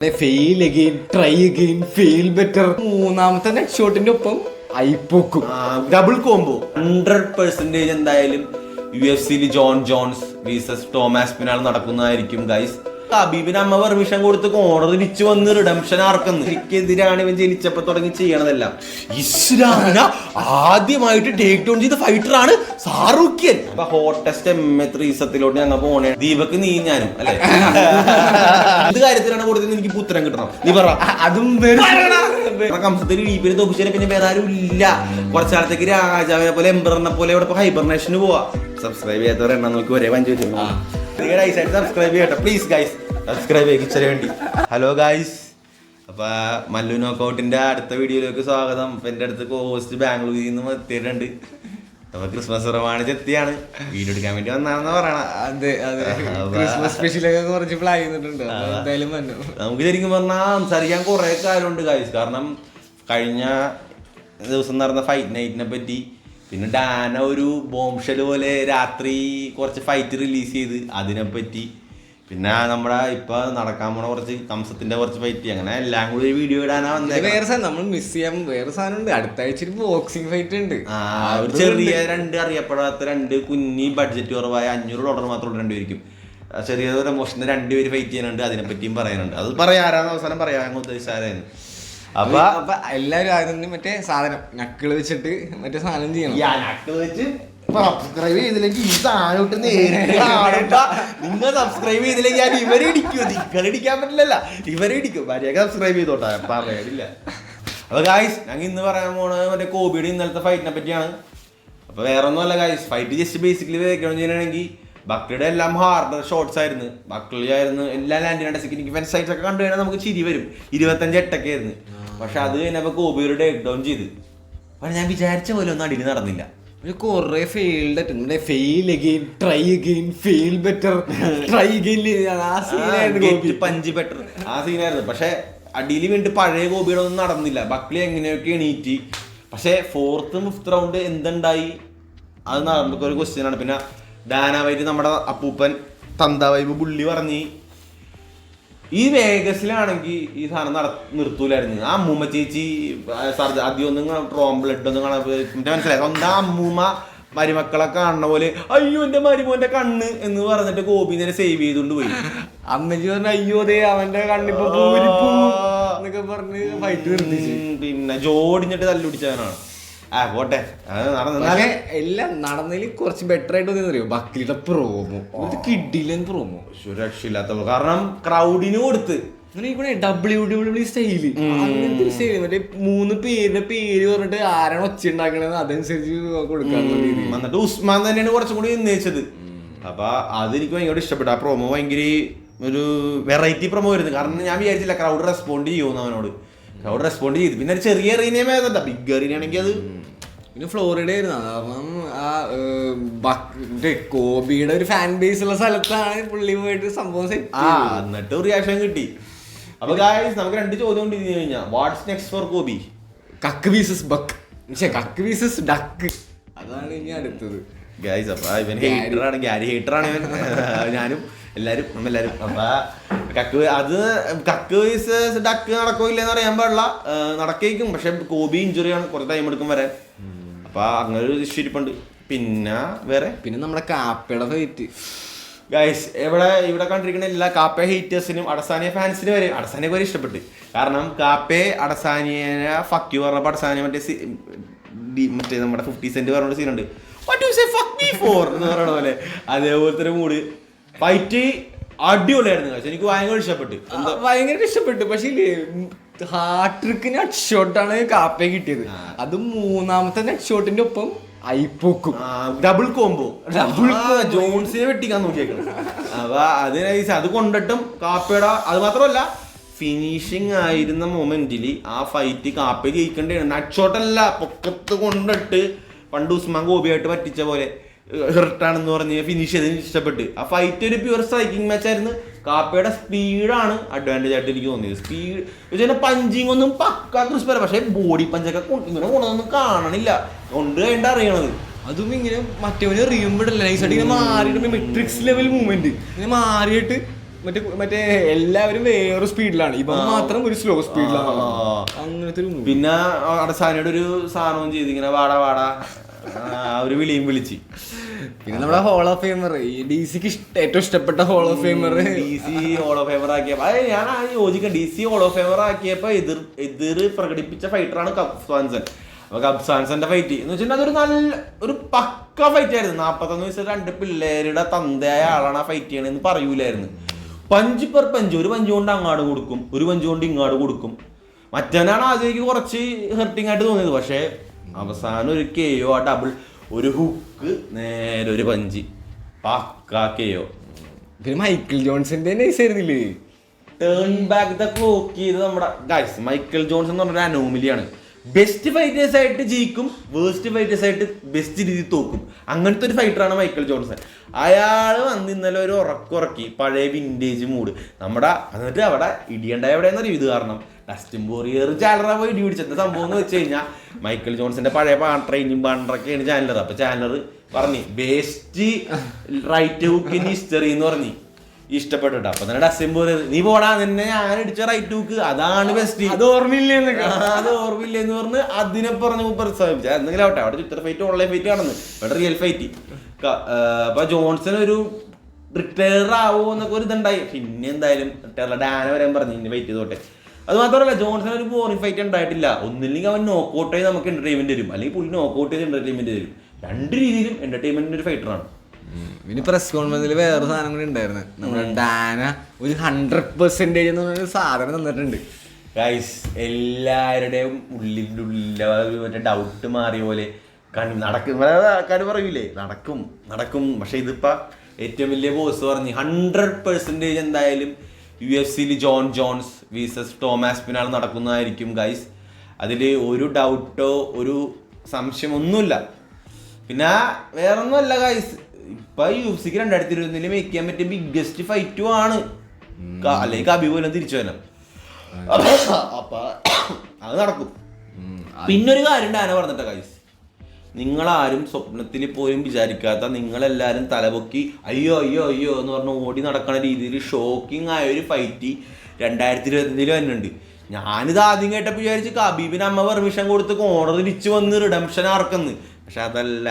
Fail again, try again, fail better. മൂന്നാമത്തെ net ഷോട്ടിന്റെ ഒപ്പം ഐപ്പോക്കും ഡബിൾ കോംബോ 100% എന്തായാലും UFC Jon Jones versus Tom Aspinall നടക്കുന്നതായിരിക്കും ഗൈസ്. ഹബീബിന് അമ്മ പെർമിഷൻ കൊടുത്ത് കോർണർ തിരിച്ചു വന്ന് റിഡംഷൻ ആർക്കെന്ന് എനിക്കെതിരാണ് ഇവൻ ജനിച്ചപ്പോ തുടങ്ങി ചെയ്യണതെല്ലാം. ഇസ്ലാമിനെ ആദ്യമായിട്ട് ടേക്ക് ഡൗൺ ചെയ്ത ഫൈറ്റർ ആണ് സാറൂഖ്യൻ. അപ്പൊ ഹോട്ടസ്റ്റ് M3 ഞങ്ങൾ പോണേ. ദീപക്ക് നീ ഞാനും അല്ലെ എന്ത് കാര്യത്തിലാണ് കൊടുത്തത് എനിക്ക് ഉത്തരം കിട്ടണം. നീ പറ. അതും കംസത്തിൽ ഡീപ്പിനെ തോപ്പിച്ചാൽ പിന്നെ വേറെ ആരും ഇല്ല. കുറച്ചാളത്തേക്ക് രാജാവിനെ പോലെ എംബറിനെ പോലെ ഇവിടെ ഹൈബർനേഷന് പോവാ. സബ്സ്ക്രൈബ് ചെയ്യാത്തവരെ എണ്ണം നോക്കി ഒരേ പഞ്ച് സബ്സ്ക്രൈബ് ചെയ്യട്ടെ പ്ലീസ് ഗൈസ്. സബ്സ്ക്രൈബ് ചെയ്യിച്ചതിന് വേണ്ടി. ഹലോ ഗൈസ്, അപ്പൊ മല്ലു നോക്കൗട്ടിന്റെ അടുത്ത വീഡിയോയിലേക്ക് സ്വാഗതം. അപ്പൊ എന്റെ അടുത്ത് കോസ്റ്റ് ബാംഗ്ലൂരിൽ നിന്ന് എത്തിയിട്ടുണ്ട്. അപ്പൊ ക്രിസ്മസ് പ്രമാണിച്ച് എത്തിയാണ്. വീഡിയോ എടുക്കാൻ വേണ്ടി വന്നാണെന്ന് പറയണം. നമുക്ക് ശരിക്കും പറഞ്ഞാൽ സംസാരിക്കാൻ കുറെ കാര്യമുണ്ട് ഗൈസ്. കാരണം കഴിഞ്ഞ ദിവസം നടന്ന ഫൈറ്റ് നൈറ്റിനെ പറ്റി, പിന്നെ ഡാന ഒരു ബോംഷെൽ പോലെ രാത്രി കുറച്ച് ഫൈറ്റ് റിലീസ് ചെയ്ത് അതിനെപ്പറ്റി, പിന്നെ നമ്മുടെ ഇപ്പൊ നടക്കാൻ പോണ കുറച്ച് കംസത്തിന്റെ കുറച്ച് ഫൈറ്റ്, അങ്ങനെ എല്ലാം കൂടി ഒരു വീഡിയോ ഇടാനാ വന്നത്. വേറെ സാധനം നമ്മൾ മിസ് ചെയ്യാൻ വേറെ സാധനം ഉണ്ട്. അടുത്ത ആഴ്ച ഒരു ബോക്സിംഗ് ഫൈറ്റ് ഉണ്ട്. ഒരു ചെറിയ രണ്ട് അറിയപ്പെടാത്ത രണ്ട് കുഞ്ഞി ബഡ്ജറ്റ് കുറവായ $500 മാത്രം രണ്ടുപേരിക്കും ചെറിയൊരു എമോഷന് രണ്ടുപേര് ഫൈറ്റ് ചെയ്യാനുണ്ട്. അതിനെപ്പറ്റിയും പറയാനുണ്ട്. അത് പറയാൻ ആരാന്ന് അവസാനം പറയാൻ അങ്ങ് ഉദ്ദേശിച്ചാരായിരുന്നു. അപ്പൊ എല്ലാരും ആദ്യം മറ്റേ സാധനം നക്കിള് വെച്ചിട്ട് മറ്റേ സാധനം ചെയ്യണം. നക്കിള് വെച്ച് സബ്സ്ക്രൈബ് ചെയ്തില്ലെങ്കിൽ ഈ സാധനം നിങ്ങൾ സബ്സ്ക്രൈബ് ചെയ്തില്ലെങ്കിൽ ഞാൻ ഇവരെ ഇടിക്കും. നിങ്ങൾ ഇടിക്കാൻ പറ്റില്ലല്ല, ഇവരെ ഇടിക്കും. ഭാര്യയൊക്കെ സബ്സ്ക്രൈബ് ചെയ്തോട്ടെ, പറയണില്ല. അപ്പൊ ഗായ്സ്, ഞങ്ങൾ ഇന്ന് പറയാൻ പോണത് മറ്റേ കോബിയുടെ ഇന്നലത്തെ ഫൈറ്റിനെ പറ്റിയാണ്. അപ്പൊ വേറെ ഒന്നുമല്ല ഗായ്സ്, ഫൈറ്റ് ജസ്റ്റ് ബേസിക്കലി വേക്കണം ചെയ്യണമെങ്കിൽ ബക്ലിയുടെ എല്ലാം ഹാർഡ് ഷോട്ട്സ് ആയിരുന്നു. ബക്ലി ആയിരുന്നു എല്ലാം ലാൻഡിനായിട്ട് ഡിഫൻസ് സൈഡ്സ് ഒക്കെ കണ്ടു കഴിഞ്ഞാൽ നമുക്ക് ചിരി വരും. 25-8 ആയിരുന്നു. പക്ഷെ അത് കഴിഞ്ഞപ്പോ കോബിയുടെ ടേക്ക് ഡൗൺ ചെയ്ത്. പക്ഷെ ഞാൻ വിചാരിച്ച പോലെ ഒന്നും അടിയിൽ നടന്നില്ല. കൊറേ failed fail again, try again, fail better, try again. Punch better ആ സീനായിരുന്നു. പക്ഷെ അടിയിൽ വീണ്ടും പഴയ കോബിയുടെ ഒന്നും നടന്നില്ല. ബക്ലി എങ്ങനെയൊക്കെ എണീറ്റ്. പക്ഷെ 4th and 5th റൗണ്ട് എന്തുണ്ടായി അത് നമുക്കൊരു ക്വസ്റ്റ്യൻ ആണ്. പിന്നെ ഡാനാവൈറ്റ് നമ്മുടെ അപ്പൂപ്പൻ തന്താവൈബ് പുള്ളി പറഞ്ഞ് ഈ വേഗസിലാണെങ്കിൽ ഈ സാധനം നിർത്തൂലായിരുന്നു. ആ അമ്മൂമ്മ ചേച്ചി ആദ്യം ഒന്നും ട്രോം ബ്ലഡ് ഒന്നും കാണാൻ മനസ്സിലായി. സ്വന്തം അമ്മൂമ്മ മരുമക്കളെ കാണുന്ന പോലെ അയ്യോ എന്റെ മരുമോന്റെ കണ്ണ് എന്ന് പറഞ്ഞിട്ട് ഗോപിനെ സേവ് ചെയ്തുകൊണ്ട് പോയി. അമ്മച്ചി പറഞ്ഞ അയ്യോ ദേ അവന്റെ കണ്ണിപ്പോ എന്നൊക്കെ പറഞ്ഞ് ഫൈറ്റ് നിർത്തിച്ച്. പിന്നെ ജോഡിഞ്ഞിട്ട് തല്ലുപിടിച്ചവനാണ്. പോട്ടെ, എല്ലാം നടന്നതിൽ കുറച്ച് ബെറ്റർ ആയിട്ട് തോന്നിയെന്നറിയോ ബക്ലിയുടെ പ്രോമോ. കിഡിലൻ പ്രോമോ, സുരക്ഷയില്ലാത്ത. കാരണം ക്രൗഡിന് കൊടുത്ത് WWE സ്റ്റൈല് അങ്ങനത്തെ ഒരു സ്റ്റൈല്. മറ്റേ 3 പേരുടെ പേര് പറഞ്ഞിട്ട് ആരാണ് ഒച്ച ഉണ്ടാക്കണത് അതനുസരിച്ച് കൊടുക്കാനുള്ള രീതി. എന്നിട്ട് ഉസ്മാൻ തന്നെയാണ് കുറച്ചും കൂടി ഉന്നയിച്ചത്. അപ്പൊ അതെനിക്ക് ഭയങ്കര ഇഷ്ടപ്പെട്ടു. ആ പ്രൊമോ ഭയങ്കര ഒരു വെറൈറ്റി പ്രൊമോ വരുന്നത്. കാരണം ഞാൻ വിചാരിച്ചില്ല ക്രൗഡ് റെസ്പോണ്ട് ചെയ്യുമെന്ന് അവനോട്. ക്രൗഡ് റെസ്പോണ്ട് ചെയ്തു. പിന്നെ ഒരു ചെറിയ എറീനയും ഏതല്ല, ബിഗ് എറീനയാണെങ്കിൽ അത് പിന്നെ ഫ്ലോറിഡ ആയിരുന്നു. കാരണം ആ കോബിയുടെ ഒരു ഫാൻ ബേസ് ഉള്ള സ്ഥലത്താണ് പുള്ളി പോയിട്ട് സംഭവം സെറ്റ്. എന്നിട്ട് റിയാക്ഷൻ കിട്ടി. അപ്പൊ ഗായ്സ്, നമുക്ക് 2 ചോദ്യം കൊണ്ട് ഇരുന്ന് കഴിഞ്ഞാൽ വാട്ട്സ് നെക്സ്റ്റ് ഫോർ കോബി? കക്ക് വീസസ് ബക്ക്, കക്ക് വീസസ് ഡക്ക്, അതാണ് ഇനി അടുത്തത് ഗായ്സ്. അപ്പൊ ഇവൻ ഹേറ്ററാണ്, ഗ്യാരി ഹേറ്ററാണ് ഇവൻ. ഞാനും എല്ലാരും അപ്പൊ കക്ക് വീസസ് ഡക്ക് നടക്കോ ഇല്ലെന്ന് അറിയാൻ പാടില്ല. നടക്കേക്കും. പക്ഷെ കോബി ഇഞ്ചുറിയാണ്, കുറച്ച് ടൈം എടുക്കും വരാൻ. അപ്പൊ അങ്ങനെ ഒരു ഇരിപ്പുണ്ട്. പിന്നെ വേറെ നമ്മുടെ കാപ്പയുടെ ഫൈറ്റ് ഗൈസ്. ഇവിടെ കണ്ടിരിക്കുന്ന എല്ലാ കാപ്പ ഹേറ്റേഴ്സിനും അടസാനിയ ഫാൻസിനും വരെ അടസാനിയെ വരെ ഇഷ്ടപ്പെട്ടു. കാരണം കാപ്പയെ അടസാനിയെ ഫക്ക് യു പറഞ്ഞപ്പോൾ അടസാനിയ മറ്റേ നമ്മുടെ 50 Cent പറഞ്ഞ സീനുണ്ട്, what you say fuck me for എന്ന് പറയുന്ന പോലെ. അതേപോലത്തെ ഒരു മൂഡ് ഫൈറ്റ് അടിപൊളിയായിരുന്നു. എനിക്ക് ഭയങ്കര ഇഷ്ടപ്പെട്ടു. പക്ഷേ ഹാർട്രിക്ക് നെറ്റ് ഷോട്ടാണ് കാപ്പയെ കിട്ടിയത്. അത് മൂന്നാമത്തെ നെറ്റ് ഷോട്ടിന്റെ ഒപ്പം ഐപ്പോക്കും ഡബിൾ കോംബോ ജോൺസിനെ വെട്ടിക്കാൻ നോക്കിയേക്കണം. അപ്പൊ അത് കൊണ്ടിട്ടും കാപ്പയുടെ അത് മാത്രമല്ല ഫിനിഷിങ് ആയിരുന്ന മൊമെന്റിൽ ആ ഫൈറ്റ് കാപ്പ ജയിക്കേണ്ടതാണ്. നട്ട് ഷോട്ടല്ല, പൊക്കത്ത് കൊണ്ടിട്ട് പണ്ട് ഉസ്മാൻ ഗോപിയായിട്ട് പറ്റിച്ച പോലെ ഹെർട്ടാണെന്ന് പറഞ്ഞ് ഫിനിഷ് ചെയ്തതിന് ഇഷ്ടപ്പെട്ട്. ആ ഫൈറ്റ് ഒരു പ്യുവർ സ്ട്രൈക്കിംഗ് മാച്ച് ആയിരുന്നു. കാപ്പയുടെ സ്പീഡാണ് അഡ്വാൻറ്റേജ് ആയിട്ട് എനിക്ക് തോന്നിയത്. സ്പീഡ് വെച്ചാൽ പഞ്ചിങ് ഒന്നും പക്കാ ക്രിസ്പ്, പക്ഷെ ബോഡി പഞ്ചൊക്കെ ഇങ്ങനെ കൊണ്ടൊന്നും കാണണില്ല. കൊണ്ട് കഴിഞ്ഞ അറിയണത് അതും ഇങ്ങനെ മറ്റവന് എറിയുമ്പോഴല്ല നൈസായിട്ട് ഇങ്ങനെ മാറിയിട്ട് മെട്രിക്സ് ലെവൽ മൂവ്മെന്റ് ഇങ്ങനെ മാറിയിട്ട് മറ്റേ എല്ലാവരും വേറെ സ്പീഡിലാണ്, ഇവ മാത്രം ഒരു സ്ലോ സ്പീഡിലാണ്. അങ്ങനത്തെ ഒരു പിന്നെ അടസാനയുടെ ഒരു സാധനവും ചെയ്ത് ഇങ്ങനെ വാടാ വാടാ ഒരു വിളിയും വിളിച്ച്. പിന്നെ നമ്മുടെ ഹോൾ ഓഫ് ഫെയിമർ, ഡി സിക്ക് ഏറ്റവും ഇഷ്ടപ്പെട്ട hall of famer, DC hall of famer ആക്കിയപ്പോ അത് ഞാൻ യോജിക്കാം. DC ഹോൾ ഓഫ് ഫെയിമർ ആക്കിയപ്പോ എതിർ പ്രകടിപ്പിച്ച ഫൈറ്ററാണ് കബ്സാൻസൺ. അപ്പൊ കബ്സാൻസന്റെ ഫൈറ്റ് എന്ന് വെച്ചാൽ അതൊരു നല്ല ഒരു പക്ക ഫൈറ്റ് ആയിരുന്നു. 41 വയസ്സിൽ 2 പിള്ളേരുടെ തന്തയായ ആളാണ് ആ ഫൈറ്റ് ചെയ്യണെന്ന് പറയൂലായിരുന്നു. പഞ്ച് പെർ പഞ്ച്, ഒരു പഞ്ച് കൊണ്ട് അങ്ങാട് കൊടുക്കും, ഒരു പഞ്ച് കൊണ്ട് ഇങ്ങാട് കൊടുക്കും. മറ്റവനാണ് ആദ്യമേക്ക് കുറച്ച് ഹെർട്ടിങ് ആയിട്ട് തോന്നിയത്. പക്ഷെ അവസാനം ഒരു KO, ആ ഡബിൾ ഒരു ഹുക്ക് നേരെ ഒരു പഞ്ച് പക്ക KO. പിന്നെ മൈക്കിൾ ജോൺസന്റെ നൈസ് ആയിരുന്നില്ലേ, ടേൺ ബാക്ക് ദ ക്ലോക്ക് ചെയ്ത് നമ്മുടെ ഗൈസ്. മൈക്കിൾ ജോൺസൺ എന്ന് പറഞ്ഞൊരു അനോമലിയാണ്. ബെസ്റ്റ് ഫൈറ്റേഴ്സ് ആയിട്ട് ജയിക്കും, വേസ്റ്റ് ഫൈറ്റേഴ്സ് ആയിട്ട് ബെസ്റ്റ് രീതിയിൽ തോക്കും. അങ്ങനത്തെ ഒരു ഫൈറ്ററാണ് മൈക്കിൾ ജോൺസൺ. അയാൾ വന്ന് ഇന്നലെ ഒരു ഉറക്കി പഴയ വിൻറ്റേജ് മൂഡ് നമ്മുടെ. എന്നിട്ട് അവിടെ ഇടിയുണ്ടായ എവിടെയെന്നറിയും ഇത് കാരണം ഡസ്റ്റിൻ പോറിയർ ചാനലറ പോയി ഇടി പിടിച്ചത്. സംഭവം എന്ന് വെച്ച് കഴിഞ്ഞാൽ മൈക്കിൾ ജോൺസന്റെ പഴയ ട്രെയിനിങ് പാണ്ടറൊക്കെയാണ് ചാനലർ. അപ്പൊ ചാനലർ പറഞ്ഞു best right hook in history എന്ന് പറഞ്ഞ് ഇഷ്ടപ്പെട്ടിട്ട്. അപ്പൊ തന്നെ ഡസ്റ്റിൻ പോറിയർ നീ പോടാ, നിന്നെ ഞാൻ ഇടിച്ച റൈറ്റ് ഹുക്ക് അതാണ് ബെസ്റ്റ്, അത് ഓർമ്മയില്ലെന്ന് പറഞ്ഞ് അതിനെ പറഞ്ഞ് പ്രസ്താവിച്ചു. എന്തെങ്കിലും ആവട്ടെ, അവിടെ ട്വിറ്റർ ഫൈറ്റ് ഓൺലൈൻ ഫൈറ്റ് കാണുന്നു, ഇവിടെ റിയൽ ഫൈറ്റ്. അപ്പൊ ജോൺസൺ ഒരു റിട്ടയർ ആവോ എന്നൊക്കെ ഒരു ഇതുണ്ടായി. പിന്നെ എന്തായാലും റിട്ടയർ ഡാന വരാൻ പറഞ്ഞു ഇനി ഫൈറ്റ് ചെയ്തോട്ടെ. അത് മാത്രമല്ല ജോൺസൺ ഒരു ബോറിംഗ് ഫൈറ്റ് ഉണ്ടായിട്ടില്ല. ഒന്നില്ലെങ്കിൽ അവൻ നോക്കൗട്ട് ചെയ്ത് നമുക്ക് എന്റർടൈൻമെന്റ് തരും, അല്ലെങ്കിൽ പുള്ളി നോക്കൗട്ട് ചെയ്ത് എന്റർടൈൻമെന്റ് തരും. രണ്ട് രീതിയിലും എന്റർടൈൻമെന്റിന്റെ ഒരു ഫൈറ്ററാണ്. ഇനി പ്രസ് കോൺഫറൻസിൽ വേറെ സാധനം കൂടി ഉണ്ടായിരുന്നു. നമ്മുടെ ഡാന ഒരു 100% എന്ന് പറഞ്ഞ സാധനം തന്നിട്ടുണ്ട് ഗൈസ്. എല്ലാവരുടെയും ഉള്ളിൻ്റെ മറ്റേ ഡൗട്ട് മാറിയ പോലെ നടക്കും ആൾക്കാർ പറയൂലേ, നടക്കും. പക്ഷെ ഇതിപ്പോ ഏറ്റവും വലിയ ബോസ് പറഞ്ഞ് 100% എന്തായാലും UFC Jon Jones versus Tom Aspinall നടക്കുന്നതായിരിക്കും ഗൈസ്. അതിൽ ഒരു ഡൗട്ടോ ഒരു സംശയം ഒന്നുമില്ല. പിന്നെ വേറൊന്നുമല്ല ഗൈസ്, ഇപ്പൊ UFC 2021 മേക്ക് ചെയ്യാൻ പറ്റിയ ബിഗ്ഗസ്റ്റ് ഫൈറ്റും ആണ്. അല്ലെങ്കിൽ കബി പോലും തിരിച്ചു വരണം. അപ്പൊ അത് നടക്കും. പിന്നൊരു കാര്യം ഡാന പറഞ്ഞിട്ട ഗൈസ്, നിങ്ങളാരും സ്വപ്നത്തിൽ പോലും വിചാരിക്കാത്ത, നിങ്ങളെല്ലാരും തലപൊക്കി അയ്യോ അയ്യോ അയ്യോ എന്ന് പറഞ്ഞ് ഓടി നടക്കുന്ന രീതിയിൽ ഷോക്കിംഗ് ആയ ഒരു ഫൈറ്റ് 2021 വരുന്നുണ്ട്. ഞാനിത് ആദ്യം കേട്ടപ്പോൾ വിചാരിച്ച് കബീബിന് അമ്മ പെർമിഷൻ കൊടുത്ത് കോർണർ തിരിച്ചു വന്ന് റിഡംഷൻ ആർക്കെന്ന്. പക്ഷെ അതല്ല,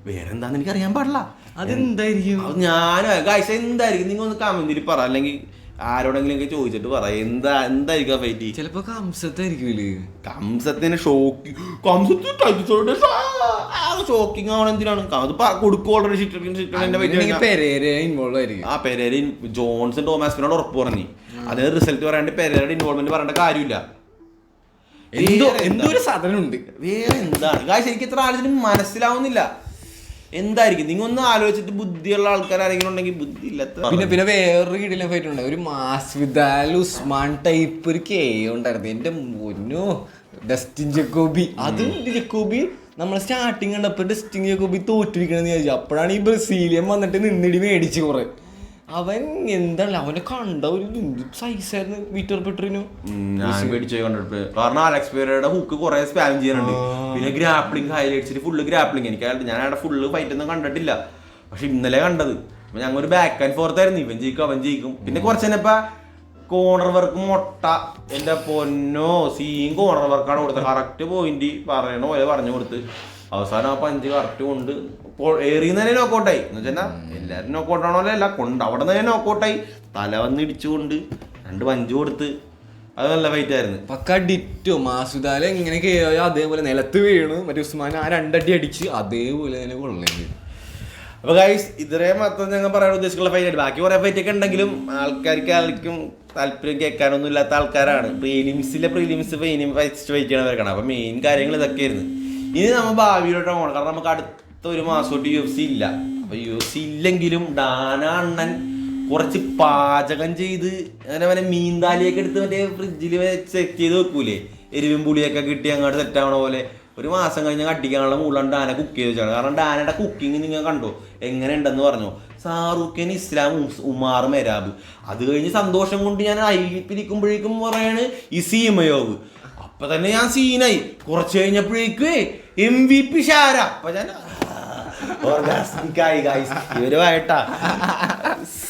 വേറെന്താന്ന് എനിക്ക് അറിയാൻ പാടില്ല. അതെന്തായിരിക്കും ഞാൻ ഗൈസ് എന്തായിരിക്കും നിങ്ങൾ ഒന്ന് കമന്റിൽ പറ, അല്ലെങ്കിൽ ആരോടെങ്കിലും ചോദിച്ചിട്ട് പറ എന്തായിരിക്കും ഫൈറ്റ്. ചിലപ്പോ കംസത്തായിരിക്കും. കംസത്തിന് ഷോക്കിംഗ് ആവണം എന്തിനാണ് കൊടുക്കും. ആ പെരേരയും ജോൺസൺ ടോമാസിനോട് ഉറപ്പ് പറഞ്ഞു. അതിന് റിസൾട്ട് പറയാണ്ട് പെരേരയുടെ ഇൻവോൾവ്മെന്റ് പറയേണ്ട കാര്യമില്ല. എന്തോ ഒരു സാധനം ഉണ്ട്. വേറെ എന്താണ് ഗായ്സ്, എനിക്ക് ഇത്ര ആലോചന മനസ്സിലാവുന്നില്ല. എന്തായിരിക്കും നിങ്ങൾ ഒന്ന് ആലോചിച്ചിട്ട് ബുദ്ധിയുള്ള ആൾക്കാർ ആരെങ്കിലും ഉണ്ടെങ്കിൽ. ബുദ്ധി ഇല്ലാത്ത പിന്നെ വേറൊരു കിടിലൻ ഫൈറ്റ് ഉണ്ട്, ഒരു മാസ്വിദാൽ ഉസ്മാൻ ടൈപ്പ് ഒരു KO ഉണ്ടായിരുന്നു. എന്റെ മുന്നോ ഡസ്റ്റിൻ ജക്കോബി. അതും ജക്കോബി നമ്മൾ സ്റ്റാർട്ടിങ് കണ്ടപ്പോ ഡസ്റ്റിൻ ജക്കോബി തോറ്റിരിക്കണെന്ന് വിചാരിച്ചു. അപ്പോഴാണ് ഈ ബ്രസീലിയൻ വന്നിട്ട് നിന്നിടി മേടിച്ച് കുറെ. അവൻ എന്താണ് അവനെ കണ്ട ഒരു സൈസായിരുന്നു വിക്ടർ പെട്രിനോ. ഞാൻ പേടിച്ചു കണ്ടിട്ട്, കാരണം അലക്സ് പെരേരയുടെ ഹുക്ക് കുറെ സ്പാം ചെയ്യാനുണ്ട്. പിന്നെ ഗ്രാപ്ലിംഗ് ഹൈലൈറ്റ്സിൽ ഫുള്ള് ഗ്രാപ്ലിംഗ്. ഞാൻ അവിടെ ഫുള്ള് ഫൈറ്റ് ഒന്നും കണ്ടിട്ടില്ല, പക്ഷെ ഇന്നലെ കണ്ടത്. അപ്പൊ ഞങ്ങൾ ഒരു ബാക്ക് ആൻഡ് ഫോർത്ത് ആയിരുന്നു, ഇവൻ ജയിക്കും. പിന്നെ കുറച്ച് തന്നെ ഇപ്പൊ കോർണർ വർക്ക് മൊട്ട എന്റെ പൊന്നോ, സീൻ കോർണർ വർക്കാണ് കൊടുത്തത്. കറക്റ്റ് പോയിന്റ് പറയണ പോലെ പറഞ്ഞു കൊടുത്ത് അവസാനം ആ പഞ്ച് കറക്റ്റ് കൊണ്ട് ഏറിയെന്ന് തന്നെ നോക്കൗട്ടായി. എന്ന് വെച്ചാൽ എല്ലാവരും നോക്കൗട്ടാണല്ലോ, അല്ല കൊണ്ട് അവിടെ നിന്ന് തന്നെ നോക്കൗട്ടായി. തല വന്ന് ഇടിച്ചുകൊണ്ട് 2 പഞ്ച് കൊടുത്ത് അത് നല്ല ഫൈറ്റ് ആയിരുന്നു. പക്ക ഡിറ്റോ. മാസുദാല എങ്ങനെ കേറിയോ അതേപോലെ നിലത്ത് വീണു. മറ്റേ ഉസ്മാൻ ആ 2 അടി അടിച്ച് അതേപോലെ തന്നെ കൊള്ളേണ്ടി. അപ്പൊ ഗൈസ് ഇത്രയും മാത്രം ഞങ്ങൾ പറയാൻ ഉദ്ദേശിക്കുന്ന ഫൈറ്റ്. ബാക്കി കുറെ ഫൈറ്റ് ഒക്കെ ഉണ്ടെങ്കിലും ആൾക്കാർക്കും താല്പര്യം കേൾക്കാനൊന്നും ഇല്ലാത്ത ആൾക്കാരാണ്. പ്രീലിംസ് ഫൈറ്റ് ചെയ്യണവർക്കാണ്. അപ്പൊ മെയിൻ കാര്യങ്ങൾ ഇതൊക്കെയായിരുന്നു. ഇനി നമ്മൾ ഭാവിയിലോട്ട് പോകണം, കാരണം നമുക്ക് അടുത്ത 1 മാസമായിട്ട് UFC ഇല്ല. അപ്പൊ UFC ഇല്ലെങ്കിലും ഡാന അണ്ണൻ കുറച്ച് പാചകം ചെയ്ത് അങ്ങനെ മീൻതാലിയൊക്കെ എടുത്ത് മറ്റേ ഫ്രിഡ്ജിൽ സെറ്റ് ചെയ്ത് വെക്കൂലേ, എരിവും പുളിയൊക്കെ കിട്ടി അങ്ങോട്ട് സെറ്റ് ആവണ പോലെ. 1 മാസം കഴിഞ്ഞാൽ അടിക്കാനുള്ള മുകളിലാണ് ഡാന കുക്ക് ചെയ്ത് വെച്ചാണ്. കാരണം ഡാനയുടെ കുക്കിങ് നിങ്ങൾ കണ്ടോ എങ്ങനെ ഉണ്ടെന്ന് പറഞ്ഞു. ഷാറൂഖ് ഖാൻ, ഇസ്ലാം, ഉമാർ മെരാബ്. അത് കഴിഞ്ഞ് സന്തോഷം കൊണ്ട് ഞാൻ ഐലിപ്പിരിക്കുമ്പോഴേക്കും പറയാണ് ഈ സീമയോവ്. അപ്പൊ തന്നെ ഞാൻ സീനായി. കുറച്ച് കഴിഞ്ഞപ്പോഴേക്ക് MVP ഷാര. അപ്പൊ ഞാൻ ഓർഗാസ്മിക്കായി ഗൈസ് ഇവരുമായിട്ടാ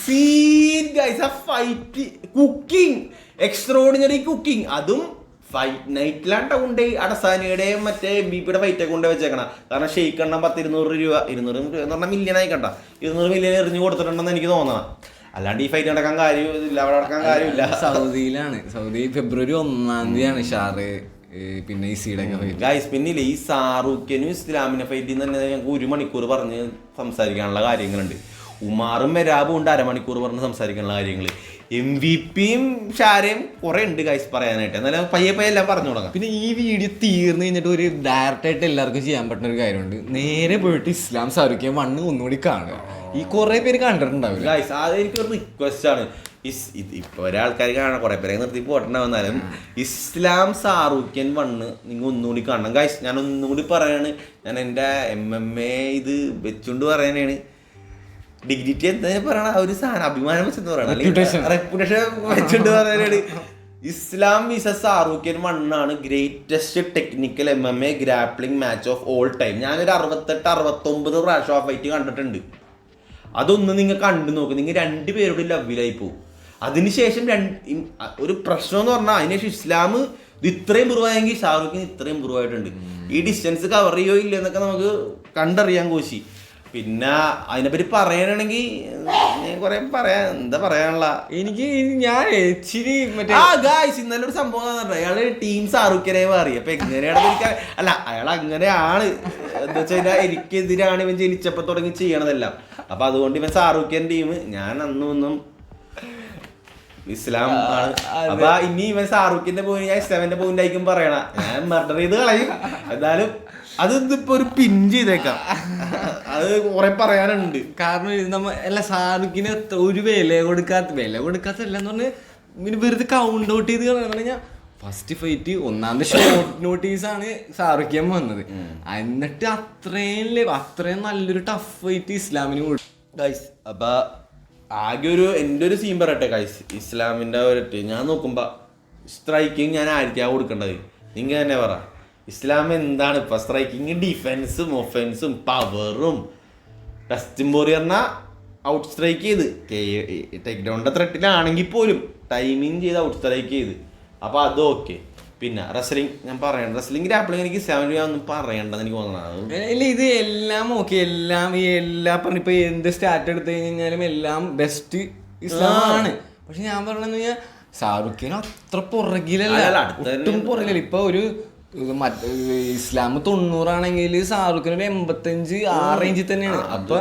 സീൻ ഗൈസ്. ആ ഫൈറ്റ് കുക്കിംഗ് എക്സ്ട്രോർഡിനറി കുക്കിംഗ്, അതും ഫൈറ്റ് നൈറ്റിലാണ് കൊണ്ടേ അടസാനിയുടെയും മറ്റേ MVP ഫൈറ്റ് ഒക്കെ കൊണ്ട് വെച്ചേക്കണം. കാരണം ഷെയ്ക്ക് എണ്ണം 200 രൂപ എന്ന് പറഞ്ഞാൽ മില്യൺ ആയിക്കണ്ട, 200 മില്യൺ എറിഞ്ഞു കൊടുത്തിട്ടുണ്ടെന്ന് എനിക്ക് തോന്നണം. അല്ലാണ്ട് ഈ ഫൈറ്റ് നടക്കാൻ കാര്യമില്ല, അവിടെ നടക്കാൻ കാര്യമില്ല. സൗദിയിലാണ്, സൗദി ഫെബ്രുവരി 1 ഷാറ് പിന്നെ ഗൈസ്. പിന്നില്ലേ ഈ ഷാറൂഖിനും ഇസ്ലാമിനെ ഫൈറ്റിൽ തന്നെ ഞങ്ങൾക്ക് 1 മണിക്കൂർ പറഞ്ഞ് സംസാരിക്കാനുള്ള കാര്യങ്ങളുണ്ട്. ഉമാറും മെരാബും ഉണ്ട് 1/2 മണിക്കൂർ പറഞ്ഞ് സംസാരിക്കാനുള്ള കാര്യങ്ങൾ. MVP-യും ഷാരയും കുറെ ഉണ്ട് ഗൈസ് പറയാനായിട്ട്. എന്നാലും പയ്യെ എല്ലാം പറഞ്ഞു തുടങ്ങാം. പിന്നെ ഈ വീഡിയോ തീർന്നു കഴിഞ്ഞിട്ട് ഒരു ഡയറക്റ്റ് ആയിട്ട് എല്ലാവർക്കും ചെയ്യാൻ പറ്റുന്ന ഒരു കാര്യമുണ്ട്. നേരെ പോയിട്ട് ഇസ്ലാം ഷാരൂഖ് മണ്ണ് ഒന്നുകൂടി കാണുക. ഈ കുറെ പേര് കണ്ടിട്ടുണ്ടാവില്ല ഗൈസ്. അത് എനിക്കൊരു റിക്വസ്റ്റ് ആണ്. ഇപ്പൊ ഒരാൾക്കാർ കാണാൻ കുറെ പേരെ നിർത്തി പോട്ടുണ്ടാവുന്നാലും ഇസ്ലാം ഷാറൂഖ്യൻ വണ്ണ് നിങ്ങൾ ഒന്നുകൂടി കാണണം ഗൈസ്. ഞാൻ ഒന്നുകൂടി പറയാണ്, ഞാൻ എൻ്റെ MMA ഇത് വെച്ചുകൊണ്ട് പറയാനാണ്. ഡിഗ്നിറ്റി എന്താ പറയണ ഒരു സാധനം അഭിമാനം വെച്ചെന്ന് പറയണം, റെപ്യൂട്ടേഷൻ വെച്ചിട്ട് പറയാനാണ്. ഇസ്ലാം വിസസ് ഷാറൂഖ്യൻ വണ്ണാണ് greatest technical MMA grappling match of all time. ഞാനൊരു 68-69 പ്രാവശ്യം ആ ഫൈറ്റ് കണ്ടിട്ടുണ്ട്. അതൊന്ന് നിങ്ങൾ കണ്ടു നോക്ക്, നിങ്ങൾ 2 പേരോട് ലവിലായി പോകും. അതിനുശേഷം ഒരു പ്രശ്നം എന്ന് പറഞ്ഞാൽ അതിനുശേഷം ഇസ്ലാം ഇത് ഇത്രയും കുറവായെങ്കിൽ ഷാറൂഖിന് ഇത്രയും കുറവായിട്ടുണ്ട്. ഈ ഡിസ്റ്റൻസ് കവർ ചെയ്യോ ഇല്ല എന്നൊക്കെ നമുക്ക് കണ്ടറിയാൻ കോശി. പിന്നെ അതിനെപ്പറ്റി പറയാനാണെങ്കിൽ കുറെ പറയാൻ എന്താ പറയാനുള്ള എനിക്ക് ഞാൻ ഇച്ചിരി ഗായ്സ് ഇന്നലെ ഒരു സംഭവം പറഞ്ഞത് അയാള് ടീം ഷാറൂഖിനെ മാറി. അപ്പൊ എങ്ങനെയാണ് അല്ല അയാൾ അങ്ങനെയാണ് എന്താ വെച്ചാൽ എനിക്കെതിരാണ് ഇവൻ ജനിച്ചപ്പോ തുടങ്ങി ചെയ്യണതെല്ലാം. അപ്പൊ അതുകൊണ്ട് ഇവൻ ഷാറൂഖിന്റെ ടീം, ഞാൻ അന്നൊന്നും ഇസ്ലാം ആണ്. അപ്പൊ ഇനി ഇവൻ ഷാറൂഖിന്റെ പോയിന്റ് ഞാൻ ഇസ്ലാമിന്റെ പോയിന്റ് ആയിരിക്കും പറയണ. ഞാൻ മർഡർ ചെയ്ത് കളയും. എന്തായാലും അതിപ്പോ ഒരു പിൻ ചെയ്തേക്കാം, അത് കുറെ പറയാനുണ്ട്. കാരണം അല്ല ഷാറൂഖിന് ഒരു വില കൊടുക്കാത്തല്ലെന്ന് പറഞ്ഞ് പിന്നെ വെറുതെ കൗണ്ട് ഔട്ട് ചെയ്ത് പറഞ്ഞാൽ ഫസ്റ്റ് ഫൈറ്റ് 1ാമത്തെ ഷോർട്ട് നോട്ടീസാണ് ഷാറൂഖ് വന്നത്. എന്നിട്ട് അത്രയും നല്ലൊരു ടഫ് ഫൈറ്റ് ഇസ്ലാമിന് കൊടുത്തു ഗൈസ്. അപ്പൊ ആകെ എൻ്റെ ഒരു സീൻ പറയട്ടെ ഗൈസ്. ഇസ്ലാമിന്റെ ഒരു ഞാൻ നോക്കുമ്പോ സ്ട്രൈക്കിങ് ഞാൻ ആയിരിക്കാ കൊടുക്കേണ്ടത്, നിങ്ങൾ തന്നെ പറ. ഇസ്ലാം എന്താണ് ഇപ്പൊ സ്ട്രൈക്കിങ്? ഡിഫെൻസും ഒഫെൻസും പവറും. ഡസ്റ്റിൻ പോറിയറിനെ ഔട്ട് സ്ട്രൈക്ക് ചെയ്ത് ടേക്ക് ഡൗണിന്റെ ത്രെട്ടിലാണെങ്കിൽ പോലും ടൈമിങ് ചെയ്ത് ഔട്ട് സ്ട്രൈക്ക് ചെയ്ത്. അപ്പൊ അത് ഓക്കെ. പിന്നെ റെസ്ലിംഗ് ഞാൻ പറയണ്ട, റെസ്ലിംഗ് ഗ്രാപ്ലിംഗ് എനിക്ക് ഇസ്ലാമിന് ഒന്നും പറയണ്ടെന്ന് എനിക്ക് തോന്നണം. ഇല്ല ഇത് എല്ലാം ഓക്കെ, എല്ലാ പറഞ്ഞിപ്പോ എന്ത് സ്റ്റാർട്ട് എടുത്തു കഴിഞ്ഞാലും എല്ലാം ബെസ്റ്റ് ഇസ്ലാമാണ്. പക്ഷെ ഞാൻ പറഞ്ഞെന്ന് കഴിഞ്ഞാൽ ഷാറൂഖിന് അത്ര പുറകിലല്ല, ഒട്ടും പുറകിലല്ല. ഇപ്പൊ ഒരു ഇസ്ലാം 90 ആണെങ്കിൽ ഷാറൂഖിന് 85 ആ റേഞ്ചിൽ തന്നെയാണ്. അപ്പൊ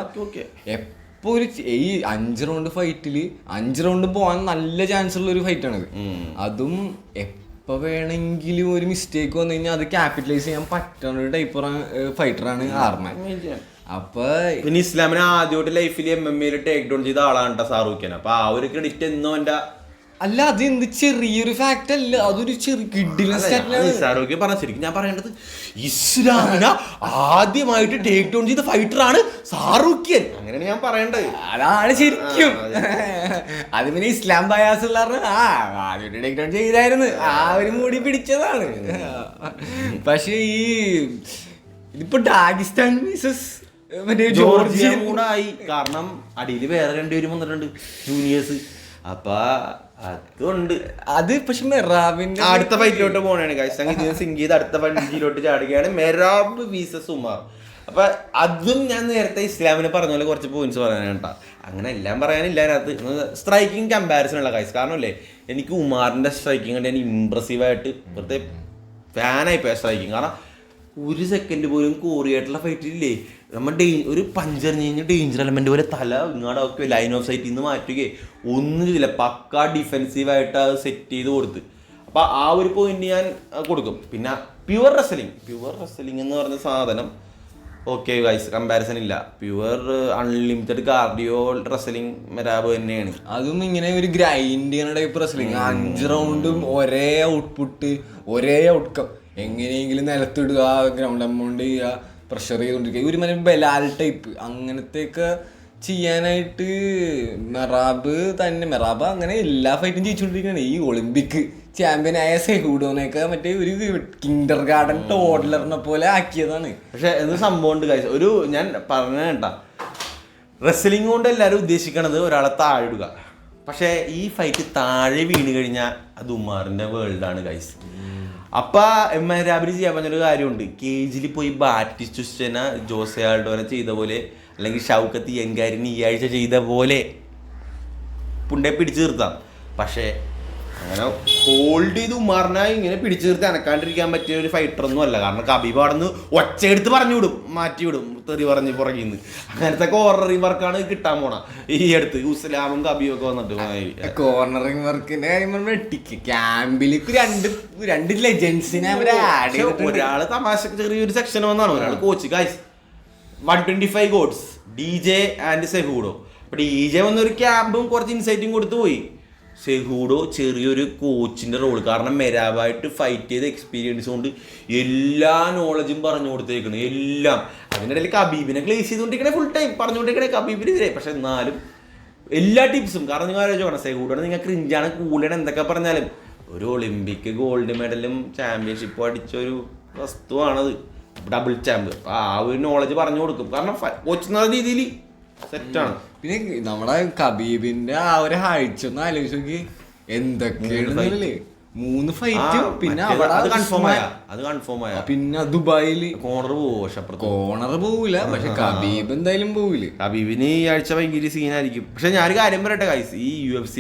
എപ്പോ ഒരു ഈ 5 റൗണ്ട് ഫൈറ്റില് 5 റൗണ്ട് പോകാൻ നല്ല ചാൻസ് ഉള്ള ഒരു ഫൈറ്റാണിത്. അതും എപ്പോ വേണമെങ്കിലും ഒരു മിസ്റ്റേക്ക് വന്നു കഴിഞ്ഞാൽ അത് ക്യാപിറ്റലൈസ് ചെയ്യാൻ പറ്റുന്ന ഒരു ടൈപ്പ് ഫൈറ്ററാണ് ആർമാൻ. അപ്പൊ പിന്നെ ഇസ്ലാമിനെ ആദ്യമായിട്ട് ലൈഫിൽ MMA ടേക്ക് ഡൗൺ ചെയ്ത ആളാണ് ഷാറൂഖ്. അപ്പൊ ആ ഒരു ക്രെഡിറ്റ് എന്നോ എന്റെ അല്ല, അത് എന്ത് ചെറിയൊരു ഫാക്ട് അല്ല, അതൊരു ഷാറൂഖ് പറഞ്ഞ ശരിക്കും ഞാൻ പറയേണ്ടത് ഇസ്ലാമിനെ ആദ്യമായിട്ട് ടേക്ക് ഡൗൺ ചെയ്ത ഫൈറ്ററാണ് ഷാറൂഖ്. അങ്ങനെയാണ് ഞാൻ പറയേണ്ടത്. അതാണ് ശരിക്കും. അത് പിന്നെ ഇസ്ലാം ബയാസ് ഉള്ള ആദ്യമായിട്ട് ടേക്ക് ഡൗൺ ചെയ്തായിരുന്നു, ആ ഒരു മൂടി പിടിച്ചതാണ്. പക്ഷെ ഈ ഇതിപ്പോ ഡാഗിസ്ഥാൻ വേഴ്സസ് മറ്റേ ജോർജിയ കൂടായി. കാരണം അടിയിൽ വേറെ 2 പേരും വന്നിട്ടുണ്ട് ജൂനിയേഴ്സ്. അപ്പൊ അതുകൊണ്ട് അത് പക്ഷെ മെറാബിന്റെ അടുത്ത ഫൈറ്റിലോട്ട് പോകണാണ് സിംഗ് ചെയ്ത് അടുത്ത ഫൈറ്റിലോട്ട് ചാടുകയാണ് മെറാബ് വീസസ് ഉമാർ. അപ്പൊ അതും ഞാൻ നേരത്തെ ഇസ്ലാമിനെ പറഞ്ഞ പോലെ കുറച്ച് പോയിന്റ്സ് പറയാനാണ്. അങ്ങനെ എല്ലാം പറയാനില്ല അതിനകത്ത്. സ്ട്രൈക്കിംഗ് കമ്പാരിസൺ ഉള്ള ഗൈസ്. കാരണം അല്ലേ എനിക്ക് ഉമാറിന്റെ സ്ട്രൈക്കിംഗ് കണ്ട് ഞാൻ ഇമ്പ്രസീവായിട്ട് വെറുതെ ഫാനായിപ്പോയ സ്ട്രൈക്കിംഗ്. കാരണം 1 സെക്കൻഡ് പോലും കോറിയായിട്ടുള്ള ഫൈറ്റില്ലേ നമ്മൾ ഒരു പഞ്ചറിഞ്ഞ് കഴിഞ്ഞാൽ ഡേഞ്ചർ എലമെന്റ് പോലെ തല ഇങ്ങോട്ടൊക്കെ ലൈൻ ഓഫ് സൈറ്റിൽ നിന്ന് മാറ്റുകയെ ഒന്നും ചെയ്തില്ല. പക്കാ ഡിഫെൻസീവായിട്ട് അത് സെറ്റ് ചെയ്ത് കൊടുത്ത്. അപ്പം ആ ഒരു പോയിന്റ് ഞാൻ കൊടുക്കും. പിന്നെ പ്യുവർ റെസ്ലിംഗ് എന്ന് പറഞ്ഞ സാധനം ഓക്കെ ഗൈസ്, കമ്പാരിസൺ ഇല്ല. പ്യുവർ അൺലിമിറ്റഡ് കാർഡിയോ റെസ്ലിംഗ് മെരാബ് തന്നെയാണ്. അതും ഇങ്ങനെ ഒരു ഗ്രൈൻഡ് ചെയ്യുന്ന ടൈപ്പ് റെസ്ലിംഗ്. 5 റൗണ്ടും ഒരേ ഔട്ട്പുട്ട്, ഒരേ ഔട്ട്കം. എങ്ങനെയെങ്കിലും നിലത്തിടുക, ഗ്രൗണ്ട് അമൗണ്ട് ചെയ്യുക, പ്രഷർ ചെയ്തുകൊണ്ടിരിക്കുക. ഒരു മറ്റേ ബലാൽ ടൈപ്പ് അങ്ങനത്തെയൊക്കെ ചെയ്യാനായിട്ട് മെറാബ് അങ്ങനെ എല്ലാ ഫൈറ്റും ജയിച്ചുകൊണ്ടിരിക്കുകയാണ്. ഈ ഒളിമ്പിക് ചാമ്പ്യനായ സെഹൂഡോനെയൊക്കെ മറ്റേ ഒരു കിൻഡർ ഗാർഡൻ ടോഡ്ലറിനെ പോലെ ആക്കിയതാണ്. പക്ഷെ എന്ത് സംഭവം ഉണ്ട് കാര്യം, ഒരു ഞാൻ പറഞ്ഞ കേട്ടാ, റെസ്ലിംഗ് കൊണ്ട് എല്ലാവരും ഉദ്ദേശിക്കണത് ഒരാളെ താഴിടുക. പക്ഷേ ഈ ഫൈറ്റ് താഴെ വീണ് കഴിഞ്ഞാൽ അത് ഉമാറിന്റെ വേൾഡാണ് ഗൈസ്. അപ്പൊ മെഹ്റാബിന് ചെയ്യാൻ പറഞ്ഞൊരു കാര്യമുണ്ട്. കേജിൽ പോയി ബാറ്റിസ്റ്റുസ്റ്റന ജോസെ ആൾഡോനെ ചെയ്ത പോലെ, അല്ലെങ്കിൽ ഷൗക്കത്ത് യൻകാരിന് ഈ ആഴ്ച ചെയ്ത പോലെ പുണ്ടെ പിടിച്ചു നിർത്താം. പക്ഷേ അങ്ങനെ ഹോൾഡ് ചെയ്ത് ഉമാറിനെ ഇങ്ങനെ പിടിച്ചു നിർത്തി അനക്കാണ്ടിരിക്കാൻ പറ്റിയ ഒരു ഫൈറ്ററൊന്നും അല്ല. കാരണം കബീബ് അവിടെ നിന്ന് ഒച്ചയെടുത്ത് പറഞ്ഞു വിടും, മാറ്റി വിടും, തെറി പറഞ്ഞ് പുറകിൽ നിന്ന്. അങ്ങനത്തെ കോർണറിംഗ് വർക്കാണ് കിട്ടാൻ പോണ ഈ അടുത്ത്. ഇസ്ലാമും കബീബും ഒക്കെ വന്നിട്ട് കോർണറിംഗ് വർക്കിന്റെ കാര്യം വെട്ടിക്ക് ക്യാമ്പിലേക്ക് രണ്ട് ലെജൻസിനെ അവര് ആഡ് ചെയ്തിട്ടുണ്ട്. ഒരാള് തമാശ ചെറിയൊരു സെക്ഷൻ വന്നാണ്, ഒരാൾ coach. Guys 125 gods DJ and Cejudo. അപ്പൊ DJ വന്നൊരു ക്യാമ്പും കുറച്ച് ഇൻസൈറ്റും കൊടുത്തു പോയി. സെഹൂഡോ ചെറിയൊരു കോച്ചിന്റെ റോള്. കാരണം മെരാബായിട്ട് ഫൈറ്റ് ചെയ്ത എക്സ്പീരിയൻസ് കൊണ്ട് എല്ലാ നോളജും പറഞ്ഞു കൊടുത്തേക്കണം എല്ലാം. അതിനിടയിൽ കബീബിനെ ക്ലേസ് ചെയ്തുകൊണ്ടിരിക്കണേ, ഫുൾ ടൈം പറഞ്ഞുകൊണ്ടിരിക്കണേ കബീബിനെതിരെ. പക്ഷെ എന്നാലും എല്ലാ ടിപ്സും, കാരണം നിങ്ങൾ ആലോചിക്കണം, സെഹൂഡോ നിങ്ങൾ ക്രിഞ്ചാണ് കൂളിയാണ് എന്തൊക്കെ പറഞ്ഞാലും ഒരു ഒളിമ്പിക് ഗോൾഡ് മെഡലും ചാമ്പ്യൻഷിപ്പും അടിച്ചൊരു വസ്തുവാണത്, ഡബിൾ ചാമ്പ്. ആ ഒരു നോളജ് പറഞ്ഞു കൊടുക്കും. കാരണം കോച്ച് രീതിയിൽ സെറ്റാണ്. പിന്നെ നമ്മുടെ കബീബിന്റെ ആ ഒരു ആഴ്ച ഒന്ന് ആലോചിച്ച് നോക്കി, എന്തൊക്കെയാണ് 3 ഫൈറ്റും. പിന്നെ അത് കൺഫേം ആയ പിന്നെ ദുബായില് കോർണർ പോവോ? പക്ഷെ കോർണർ പോവില്ല, പക്ഷെ കബീബ് എന്തായാലും പോവില്ല. കബീബിന് ഈ ആഴ്ച ഭയങ്കര സീനായിരിക്കും. പക്ഷെ ഞാനൊരു കാര്യം പറയട്ടെ ഗൈസ്, ഈ UFC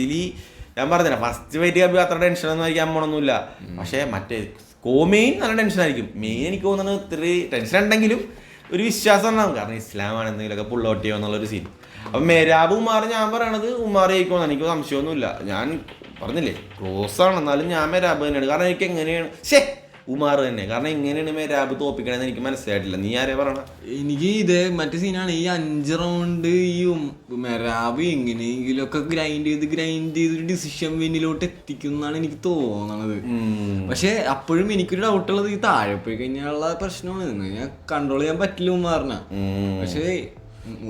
ഞാൻ പറഞ്ഞില്ല ഫസ്റ്റ് ഫൈറ്റ് കബീബ് അത്ര ടെൻഷൻ ഒന്നും ആയിരിക്കാൻ പോണൊന്നുമില്ല. പക്ഷെ മറ്റേ മെയിൻ നല്ല ടെൻഷൻ ആയിരിക്കും. മെയിൻ എനിക്ക് തോന്നുന്നത് ഇത്തിരി ടെൻഷൻ ഉണ്ടെങ്കിലും ഒരു വിശ്വാസം ഉണ്ടാവും. കാരണം ഇസ്ലാമാണ് എന്തെങ്കിലുമൊക്കെ പുള്ളൗട്ട് ചെയ്യുക എന്നുള്ളൊരു സീൻ. അപ്പം മെരാബ് ഉമാർ ഞാൻ പറയണത് ഉമാർ ജയിക്കുമെന്ന് എനിക്ക് സംശയമൊന്നുമില്ല. ഞാൻ പറഞ്ഞില്ലേ ക്ലോസ് ആണ്, എന്നാലും ഞാൻ മെരാബ് തന്നെയാണ്. കാരണം എനിക്ക് എങ്ങനെയാണ് ഉമാർ തന്നെ, കാരണം എങ്ങനെയാണ് മെരാബ് തോപ്പിക്കണമെന്ന് എനിക്ക് മനസ്സിലായിട്ടില്ല. നീ ആരെ പറയണ? എനിക്ക് ഇത് മറ്റേ സീനാണ്, ഈ 5 റൗണ്ട് ഈ മെരാബ് എങ്ങനെയെങ്കിലും ഒക്കെ ഗ്രൈൻഡ് ചെയ്ത് ഒരു ഡിസിഷൻ വിന്നിലോട്ട് എത്തിക്കുന്നാണ് എനിക്ക് തോന്നണത്. പക്ഷെ അപ്പോഴും എനിക്കൊരു ഡൗട്ടുള്ളത്, ഈ താഴെ പോയി കഴിഞ്ഞാലുള്ള പ്രശ്നമാണ്, ഞാൻ കൺട്രോൾ ചെയ്യാൻ പറ്റില്ല ഉമാറിന. പക്ഷേ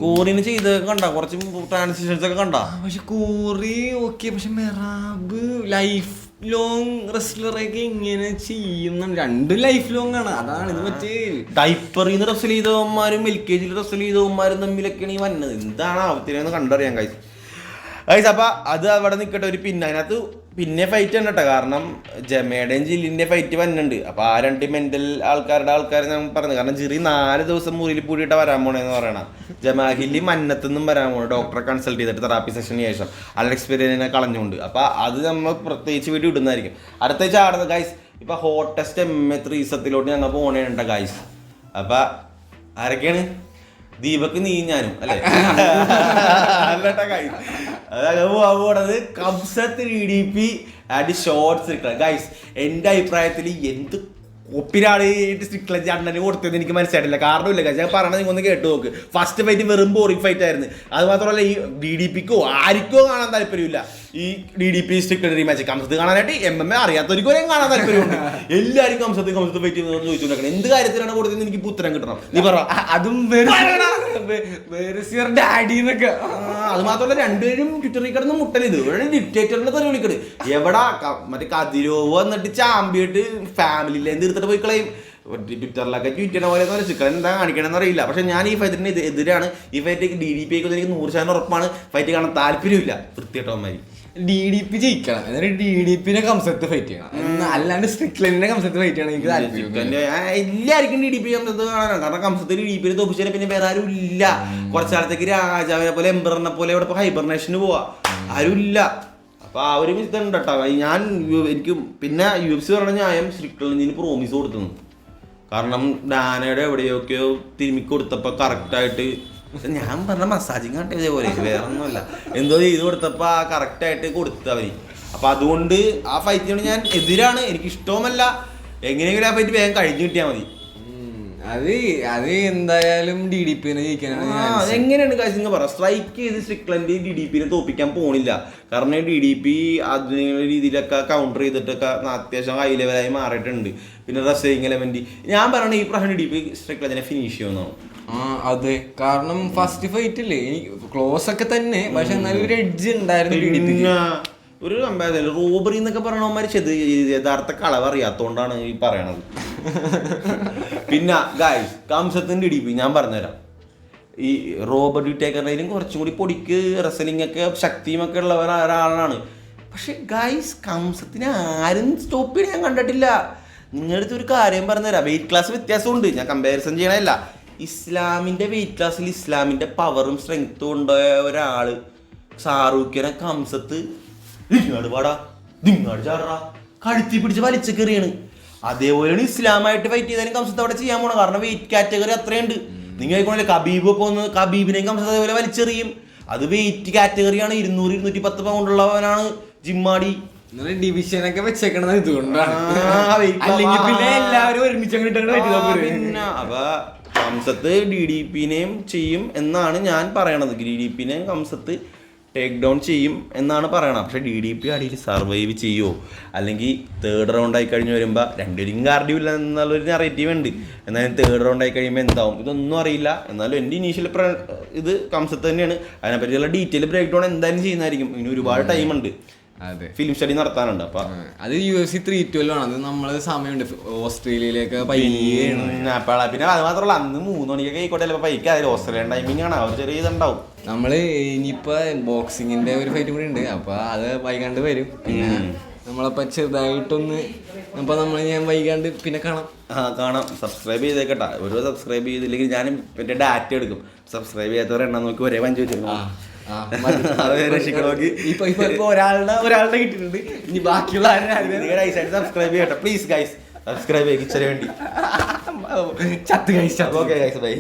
കോറിന് ചെയ്ത് കണ്ട കുറച്ച് ട്രാൻസിഷൻസ് ഒക്കെ കണ്ട. പക്ഷെ കോറി ഓക്കെ, പക്ഷെ മെറാബ് ലൈഫ് ലോങ് റെസ്ലറൊക്കെ ഇങ്ങനെ ചെയ്യുന്നുണ്ട്. 2 ലൈഫ് ലോങ് ആണ്. അതാണ് ഇത്. മറ്റേ ഡൈപ്പറിൽ നിന്ന് റെസ്ൽ ചെയ്തവന്മാരും LKG റെസ്ൽ ചെയ്തവന്മാരും തമ്മിലൊക്കെയാണ് ഈ വന്നത്. എന്താണ് അവത്തിനെന്ന് കണ്ടറിയാൻ ഗൈസ്. അപ്പൊ അത് അവിടെ നിൽക്കട്ടെ. ഒരു അതിനകത്ത് പിന്നെ ഫൈറ്റ് ആണ് കേട്ടോ. കാരണം ജമയുടെയും ജില്ലിന്റെ ഫൈറ്റ് വന്നിട്ടുണ്ട്. അപ്പൊ ആ 2 മെന്റൽ ആൾക്കാർ ഞാൻ പറഞ്ഞു. കാരണം ജിറി 4 ദിവസം മുറിയിൽ പൂടിയിട്ട് വരാൻ പോണേന്ന് പറയണം. ജമാഹില്ലി മന്നത്തുനിന്നും വരാൻ പോണു, ഡോക്ടറെ കൺസൾട്ട് ചെയ്തിട്ട് തെറാപ്പി സെഷന് ശേഷം അലക്സ് പെരേരനെ കളഞ്ഞുകൊണ്ട്. അപ്പൊ അത് നമ്മൾ പ്രത്യേകിച്ച് വീഡിയോ ഇടുന്നതായിരിക്കും. അടുത്ത ചാടുന്നത് ഗൈസ്, ഇപ്പൊ ഹോട്ടസ്റ്റ് MA 3 ഞങ്ങൾ പോണേണ്ട ഗൈസ്. അപ്പൊ ആരൊക്കെയാണ്? ദീപക്ക് നീ ഞാനും അല്ലേ? പോണത് കംസത്ത് DDP ആൻഡ് ഷോർട്സ് ഗൈസ്. എന്റെ അഭിപ്രായത്തിൽ എന്ത് ഒപ്പിനാണ് സ്ട്രിക്ലൻഡ് അണ്ണന് കൊടുത്തത് എനിക്ക് മനസ്സിലായിട്ടില്ല. കാരണമില്ല ഗൈസ്, ഞാൻ പറഞ്ഞത് നിങ്ങൾ ഒന്ന് കേട്ട് നോക്ക്. ഫസ്റ്റ് ഫൈറ്റ് വെറും ബോറിംഗ് ഫൈറ്റ് ആയിരുന്നു. അത് മാത്രമല്ല ഈ DDPക്കോ ആർക്കോ കാണാൻ താല്പര്യമില്ല ഈ DDP സ്ട്രിക്ലൻഡ് റീമാച്ച്. കംസത്ത് കാണാനായിട്ട് MMA അറിയാത്തവർക്കും കാണാൻ താല്പര്യമുണ്ട്. എല്ലാവരും കംസത്ത് ഫൈറ്റ് ചെയ്യുന്നത് ചോദിച്ചുകൊണ്ടിരിക്കണം. എന്ത് കാര്യത്തിലാണ് കൊടുത്തത് എനിക്ക് ഉത്തരം കിട്ടണം. നീ പറ. അതും ഡാഡി എന്നൊക്കെ. അത് മാത്രമല്ല രണ്ടുപേരും ട്വിറ്ററിൽ കിടന്ന് മുട്ടലിത് ഡിക്റ്റേറ്ററിനെ തന്നെ വിളിക്കണ്. എവിടാ മറ്റേ കതിരോവ് വന്നിട്ട് ചാമ്പിയിട്ട് ഫാമിലിയിലെ തീർത്തിട്ട് പോയി കളയും. ട്വിറ്ററിലൊക്കെ ട്വിറ്ററിനെ പോലെ ചിക്കൻ എന്താ കാണിക്കണമെന്ന് അറിയില്ല. പക്ഷെ ഞാൻ ഈ ഫൈറ്റിന് എതിരാണ്. ഈ ഫൈറ്റ് DDP എനിക്ക് 100% ഉറപ്പാണ്. ഫൈറ്റ് കാണാൻ താല്പര്യമില്ല. വൃത്തിയായിട്ടവന്മാര് DDP ജയിക്കണം, എന്നിട്ട് DDPനെ കംസത്ത് ഫൈറ്റ് ചെയ്യണം, അല്ലാണ്ട് സ്ട്രിക്ലൻഡിനെ കംസത്ത് ഫൈറ്റ് ചെയ്യണം എനിക്ക് താല്പര്യം. എല്ലാവർക്കും DDP കംസത്ത് കാണാനാണ്. കാരണം കംസത്ത് DDP തോപ്പിച്ചാൽ പിന്നെ വേറെ ആരും ഇല്ല. കുറച്ചാലത്തേക്ക് രാജാവിനെ പോലെ എംബറിനെ പോലെ ഇവിടെ ഹൈബർനേഷന് പോവാ ആരും ഇല്ല. അപ്പൊ ആ ഒരു ഇതുണ്ട് കേട്ടോ. എനിക്ക് പിന്നെ UFC പറഞ്ഞ ന്യായം സ്ട്രിക്ലൻഡിന് പ്രോമിസ് കൊടുത്തു. കാരണം ഡാനയുടെ എവിടെയൊക്കെയോ തിരുമ്മി കൊടുത്തപ്പോ കറക്റ്റായിട്ട് ഞാൻ പറഞ്ഞ മസാജിങ് കണ്ടേ ഇതേപോലെ വേറെ ഒന്നുമല്ല, എന്തോ ചെയ്ത് കൊടുത്തപ്പോ ആ കറക്റ്റായിട്ട് കൊടുത്തവര്. അപ്പൊ അതുകൊണ്ട് ആ ഫൈറ്റിനോട് ഞാൻ എതിരാണ്, എനിക്ക് ഇഷ്ടവുമല്ല. എങ്ങനെയെങ്കിലും ആ ഫൈറ്റ് വേഗം കഴിഞ്ഞു കിട്ടിയാൽ മതി. അത് എന്തായാലും DDP ജയിക്കാനാണ് എങ്ങനെയാണ് കാര്യം നിങ്ങൾ പറ സ്ട്രൈക്ക് ചെയ്ത് സ്ട്രിക്ലൻഡ് DDP തോപ്പിക്കാൻ പോണില്ല. കാരണം DDP അതിനുള്ള രീതിയിലൊക്കെ കൗണ്ടർ ചെയ്തിട്ടൊക്കെ അത്യാവശ്യം ഹൈ ലെവലായി മാറിയിട്ടുണ്ട്. പിന്നെ റെസ്ലിംഗ് എലമെന്റ് ഞാൻ പറയണ ഈ പ്രാവശ്യം DDP സ്ട്രിക്ലൻഡിനെ ഫിനിഷ് ചെയ്യുമെന്നാണ്. അതെ, കാരണം ഫസ്റ്റ് ഫൈറ്റ് ഇല്ലേ ക്ലോസ് ഒക്കെ തന്നെ, പക്ഷെ എന്നാലും ഒരു എഡ്ജ് ഉണ്ടായിരുന്നു DDP. ഒരു കമ്പാരിസൺ റോബറി എന്നൊക്കെ പറയണവന്മാര് യഥാർത്ഥ കളവ് അറിയാത്തോണ്ടാണ് ഈ പറയണത്. പിന്നെ ഗായ്സ് കംസത്തിന്റെ DDP ഞാൻ പറഞ്ഞുതരാം. ഈ റോബർട്ട് വിറ്റേക്കറിനും കുറച്ചും കൂടി പൊടിക്ക് റെസ്ലിംഗ് ഒക്കെ ശക്തിയും ഒക്കെ ഉള്ള ഒരാളാണ്. പക്ഷെ ഗായ്സ് കംസത്തിനെ ആരും സ്റ്റോപ്പ് ചെയ്യാൻ ഞാൻ കണ്ടിട്ടില്ല. നിങ്ങളുടെ അടുത്ത് ഒരു കാര്യം പറഞ്ഞുതരാം, വെയിറ്റ് ക്ലാസ് വ്യത്യാസമുണ്ട്, ഞാൻ കമ്പാരിസൺ ചെയ്യണമല്ല. ഇസ്ലാമിന്റെ വെയിറ്റ് ക്ലാസ്സിൽ ഇസ്ലാമിന്റെ പവറും സ്ട്രെങ്ത്തും ഉണ്ടായ ഒരാള് ഷാറൂഖിനെ കംസത്ത് ഇങ്ങാട് പാടാ ദിങ്ങാട് ചാടാ കഴുത്തി പിടിച്ച് വലിച്ചെറിയാണ്. അതേപോലെയാണ് ഇസ്ലാമായിട്ട് ഫൈറ്റ് ചെയ്താലും കംസത്ത് അവിടെ ചെയ്യാൻ പോണം. കാരണം വെയിറ്റ് കാറ്റഗറി അത്രയുണ്ട്. നിങ്ങൾ കബീബ് ഒക്കെ ഒന്ന് കബീബിനെയും കംസത്ത് അതേപോലെ വലിച്ചെറിയും. അത് വെയിറ്റ് കാറ്റഗറിയാണ്. 200-210 പൗണ്ട് ഉള്ളവനാണ് ജിമ്മാടി. ഡിവിഷനൊക്കെ വെച്ചേക്കണത് ഇതുകൊണ്ടാണ്. പിന്നെ എല്ലാവരും ഒരുമിച്ച് പിന്നെ അപ്പൊ കംസത്ത് DDPനെയും ചെയ്യും എന്നാണ് ഞാൻ പറയണത്. DDPനെയും കംസത്ത് ടേക്ക് ഡൗൺ ചെയ്യും എന്നാണ് പറയണത്. പക്ഷെ DDP അടിയിൽ സർവൈവ് ചെയ്യുമോ, അല്ലെങ്കിൽ തേർഡ് റൗണ്ട് ആയി കഴിഞ്ഞ് വരുമ്പോൾ രണ്ടുപേരും കാർഡിയില്ല എന്നുള്ളൊരു നെറേറ്റീവ് ഉണ്ട്. എന്നാലും തേർഡ് റൗണ്ട് ആയി കഴിയുമ്പോൾ എന്താവും ഇതൊന്നും അറിയില്ല. എന്നാലും എൻ്റെ ഇനീഷ്യൽ ഇത് കംസത്ത് തന്നെയാണ്. അതിനെപ്പറ്റിയുള്ള ഡീറ്റെയിൽ ബ്രേക്ക് ഡൗൺ എന്തായാലും ചെയ്യുന്നതായിരിക്കും. ഇനി ഒരുപാട് ടൈമുണ്ട്, ഫിലിം സ്റ്റഡി നടത്താനുണ്ട്. അപ്പൊ അത് UFC 312 ആണ്. അത് നമ്മള് സമയമുണ്ട് ഓസ്ട്രേലിയയിലേക്ക് പിന്നെ അത് മാത്രമല്ല അന്ന് 3 മണിക്കൊക്കെ ആയിക്കോട്ടെ പൈക്ക് അതിൽ ഓസ്ട്രേലിയൻ ടൈമിംഗ് ആണ്. അവർ ചെറിയ ഇതുണ്ടാവും. നമ്മള് ഇനിയിപ്പോ ബോക്സിങ്ങിന്റെ ഒരു ഫൈറ്റ് കൂടി ഉണ്ട്. അപ്പൊ അത് വൈകാണ്ട് വരും. പിന്നെ നമ്മളപ്പോ ചെറുതായിട്ടൊന്ന് ഞാൻ വൈകാണ്ട് പിന്നെ കാണാം. സബ്സ്ക്രൈബ് ചെയ്തേക്കട്ടാ. ഒരു സബ്സ്ക്രൈബ് ചെയ്തില്ലെങ്കിൽ ഞാൻ എന്റെ ഡാറ്റ എടുക്കും. സബ്സ്ക്രൈബ് ചെയ്യാത്തവരെ എണ്ണം നോക്കി ഒരേ 5 വെച്ചിരുന്നു. ഒരാളുടെ കിട്ടിയിട്ടുണ്ട്. ഇനി ബാക്കിയുള്ള സബ്സ്ക്രൈബ് ചെയ്യട്ടെ പ്ലീസ് ഗൈസ്. സബ്സ്ക്രൈബ് ചെയ്യിച്ചതിന് വേണ്ടി ചത്ത് കഴിച്ചു. Okay guys bye.